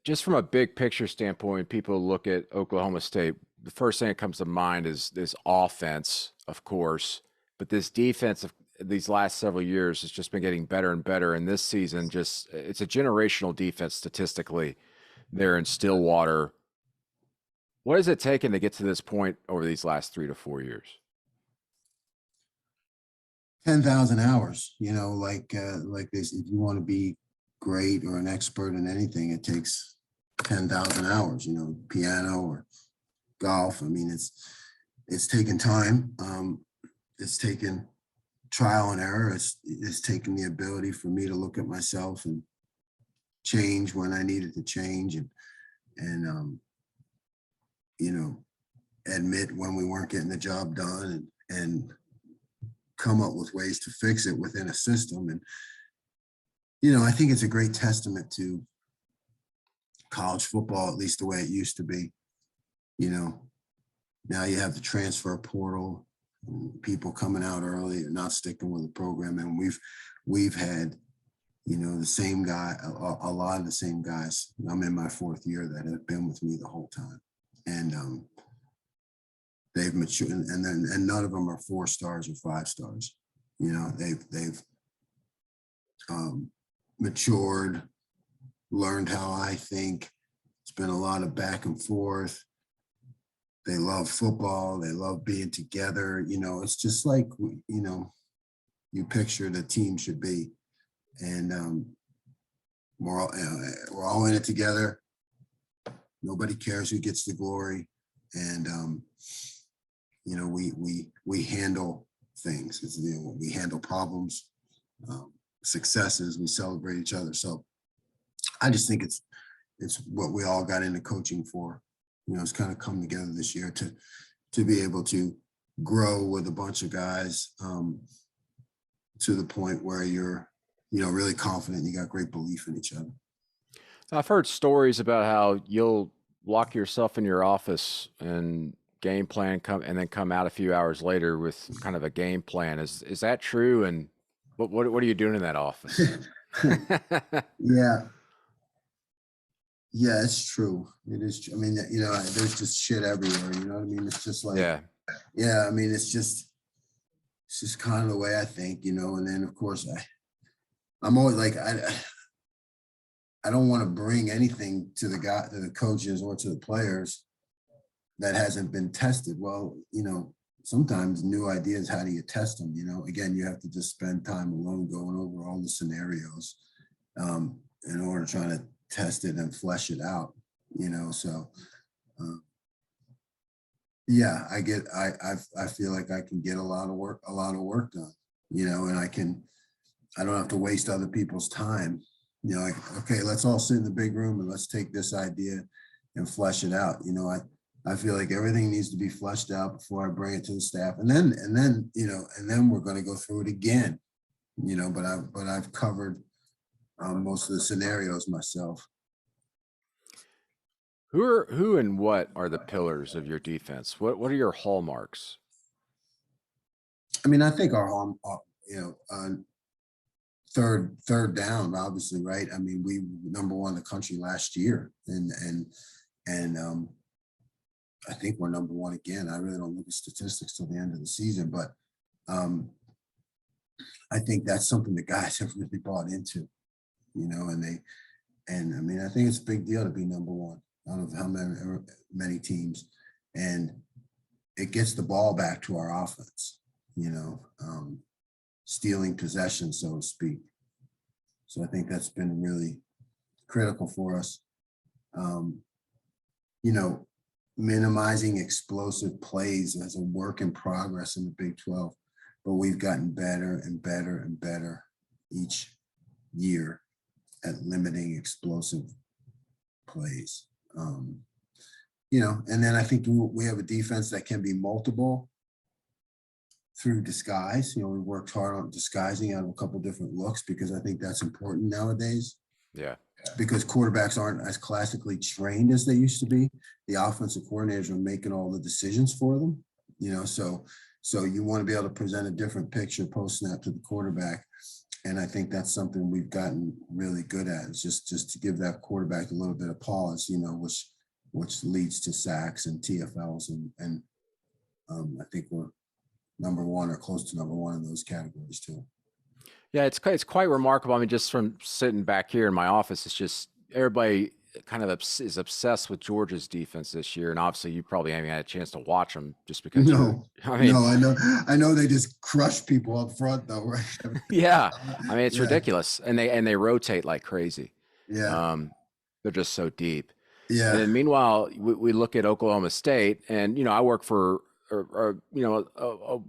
just from a big picture standpoint, people look at Oklahoma State. The first thing that comes to mind is this offense, of course, but this defense of these last several years has just been getting better and better. And this season, just it's a generational defense statistically there in Stillwater. What has it taken to get to this point over these last 3 to 4 years? 10,000 hours, like this, if you want to be great or an expert in anything, it takes 10,000 hours, piano or golf. I mean, it's taken time. It's taken trial and error. It's taken the ability for me to look at myself and change when I needed to change and admit when we weren't getting the job done and come up with ways to fix it within a system. And, I think it's a great testament to college football, at least the way it used to be. Now you have the transfer portal, people coming out early and not sticking with the program. And we've had, the same guy, a lot of the same guys. I'm in my fourth year that have been with me the whole time. And they've matured, and none of them are 4 stars or 5 stars. They've matured, learned how I think. It's been a lot of back and forth. They love football. They love being together. It's just like, you picture the team should be. And we're all in it together. Nobody cares who gets the glory. And, we handle things. We handle problems, successes. We celebrate each other. So I just think it's what we all got into coaching for. It's kind of come together this year to be able to grow with a bunch of guys to the point where you're, really confident. You got great belief in each other. I've heard stories about how you'll lock yourself in your office and game plan and then come out a few hours later with kind of a game plan. Is that true? And what are you doing in that office? Yeah. Yeah, it's true. It is. I mean, there's just shit everywhere. You know what I mean? It's just like, yeah. I mean, it's just kind of the way I think, and then of course I'm always like, I don't want to bring anything to the coaches or to the players that hasn't been tested. Well, sometimes new ideas, how do you test them? Again, you have to just spend time alone going over all the scenarios in order to try to test it and flesh it out, so yeah, I feel like I can get a lot of work done, and I don't have to waste other people's time. Like, okay, let's all sit in the big room and let's take this idea and flesh it out. I feel like everything needs to be fleshed out before I bring it to the staff. And then we're going to go through it again, but I've covered most of the scenarios myself. Who and what are the pillars of your defense? What are your hallmarks? I mean, I think our third down, obviously, right? I mean, we number 1 in the country last year, and I think we're number 1 again. I really don't look at statistics till the end of the season, but I think that's something the guys have really bought into, and I mean, I think it's a big deal to be number 1 out of how many teams, and it gets the ball back to our offense, stealing possession, so to speak. So I think that's been really critical for us. Minimizing explosive plays as a work in progress in the Big 12, but we've gotten better and better and better each year at limiting explosive plays. And then I think we have a defense that can be multiple through disguise. We worked hard on disguising out of a couple different looks because I think that's important nowadays. Yeah. Because quarterbacks aren't as classically trained as they used to be. The offensive coordinators are making all the decisions for them, so you want to be able to present a different picture post snap to the quarterback And I think that's something we've gotten really good at, is just to give that quarterback a little bit of pause, which leads to sacks and TFLs. And I think we're number one or close to number one in those categories too. Yeah, it's quite remarkable. I mean, just from sitting back here in my office, it's just everybody kind of is obsessed with Georgia's defense this year, and obviously you probably haven't had a chance to watch them just because you're. No, I mean, I know they just crush people up front though, right? yeah, I mean it's Yeah, ridiculous, and they rotate like crazy. yeah, Um, they're just so deep. And yeah. then meanwhile, we look at Oklahoma State, and I work for a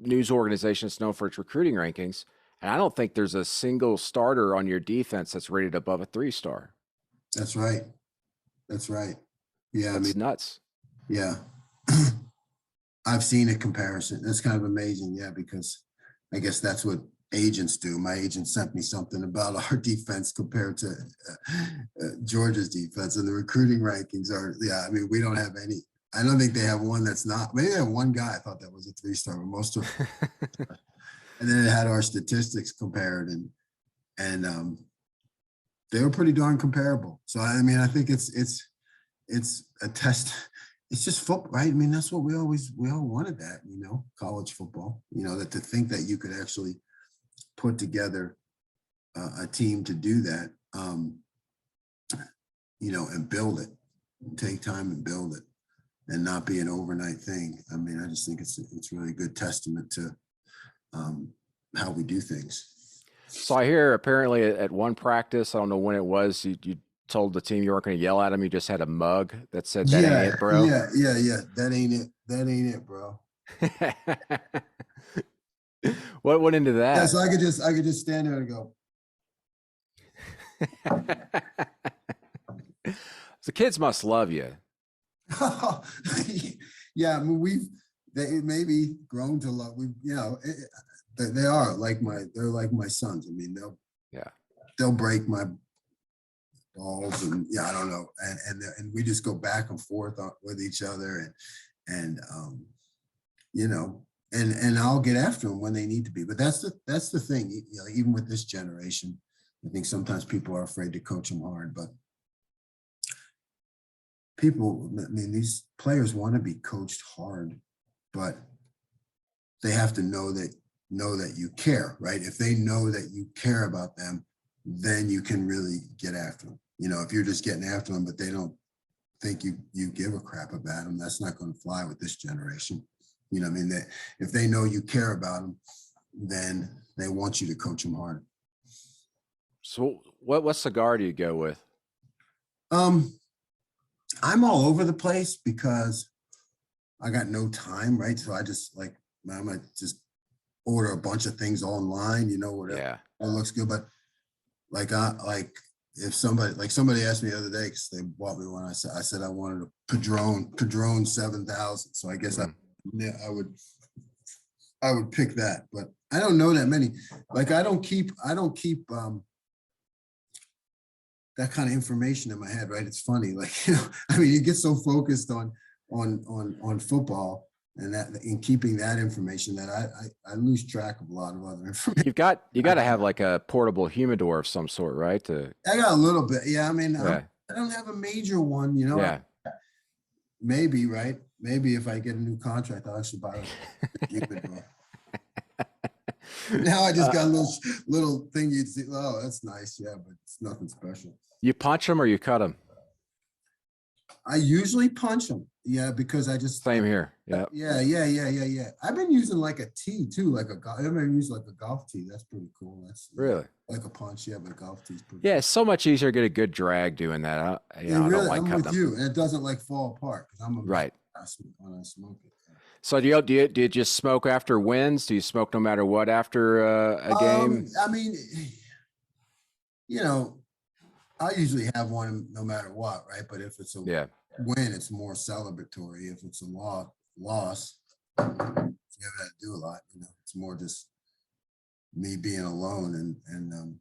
news organization that's known for its recruiting rankings, and I don't think there's a single starter on your defense that's rated above a 3-star. That's right. That's right. Yeah, I mean, That's nuts. yeah. I've seen a comparison. That's kind of amazing. Yeah, because I guess that's what agents do. My agent sent me something about our defense compared to Georgia's defense, and the recruiting rankings are. Yeah, I mean, we don't have any. I don't think they have one that's not. Maybe they have one guy I thought that was a 3-star, but most of. And then it had our statistics compared, and they were pretty darn comparable. So I mean, I think it's a test. It's just football, right? I mean, that's what we all wanted that, college football, that to think that you could actually put together a team to do that, and build it, take time and build it, and not be an overnight thing. I mean, I just think it's really a good testament to how we do things. So I hear apparently at one practice, I don't know when it was, you told the team you weren't going to yell at them. You just had a mug that said, "That ain't it, bro." Yeah. That ain't it. That ain't it, bro. What went into that? Yeah, so I could just stand there and go. The kids must love you. Yeah, I mean, they maybe grown to love. They are they're like my sons. I mean, they'll break my balls, and I don't know, and we just go back and forth with each other, and and I'll get after them when they need to be. But that's the thing, even with this generation, I think sometimes people are afraid to coach them hard, but these players want to be coached hard, but they have to know that you care, right? If they know that you care about them, then you can really get after them. If you're just getting after them, but they don't think you give a crap about them, that's not going to fly with this generation. I mean, if they know you care about them, then they want you to coach them hard. So what cigar do you go with? I'm all over the place because I got no time, right? So I just I might just order a bunch of things online, whatever. It looks good. But if somebody asked me the other day, because they bought me one, I said I wanted a Padron 7000. So I guess I would pick that, but I don't know that many. I don't keep that kind of information in my head, right? It's funny, I mean, you get so focused on football and that in keeping that information that I lose track of a lot of other information. You got to have like a portable humidor of some sort, right? I got a little bit, yeah. I mean, I don't have a major one, Yeah. Maybe, right? Maybe if I get a new contract, I'll actually buy a humidor. Now I just got a little thing you'd see. Oh, that's nice, yeah, but it's nothing special. You punch them or you cut them? I usually punch them, because I just same here. Yeah. I've been using like a tee too, I've been using like a golf tee. That's pretty cool. That's really like a punch, but a golf tee is pretty. Yeah, cool. It's so much easier to get a good drag doing that. I don't like I'm cutting with you, and it doesn't fall apart because I'm right when I smoke it. So do you just smoke after wins? Do you smoke no matter what after a game? I mean, I usually have one no matter what, right? But if it's a win, it's more celebratory. If it's a loss, you haven't had to do a lot. It's more just me being alone and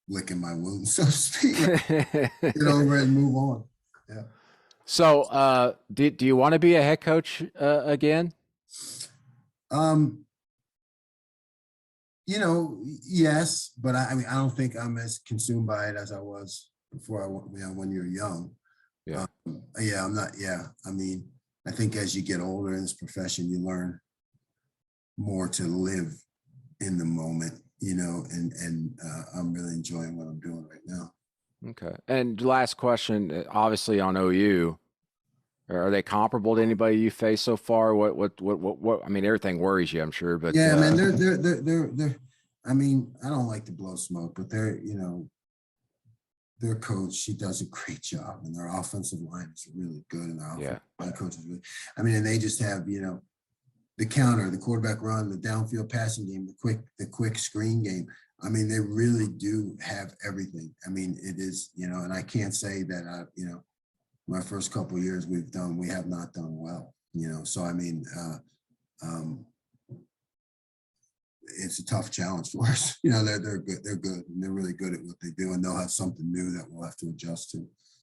licking my wounds, so to speak. Get over it and move on. Yeah. So, do you want to be a head coach again? Yes, but I mean, I don't think I'm as consumed by it as I was before when you're young. Yeah. Yeah, I'm not. Yeah, I mean, I think as you get older in this profession, you learn more to live in the moment, and I'm really enjoying what I'm doing right now. Okay. And last question, obviously on OU, are they comparable to anybody you face so far? What, I mean, everything worries you, I'm sure, but, Yeah, man, they're. I mean, I don't like to blow smoke, but their coach, she does a great job, and their offensive line is really good, and their offensive yeah, line coach is really. I mean, and they just have the counter, the quarterback run, the downfield passing game, the quick screen game. I mean, they really do have everything. I mean, it is, and I can't say that my first couple of years we have not done well, So I mean, um, it's a tough challenge for us. They're good, and they're really good at what they do, and they'll have something new that we'll have to adjust to.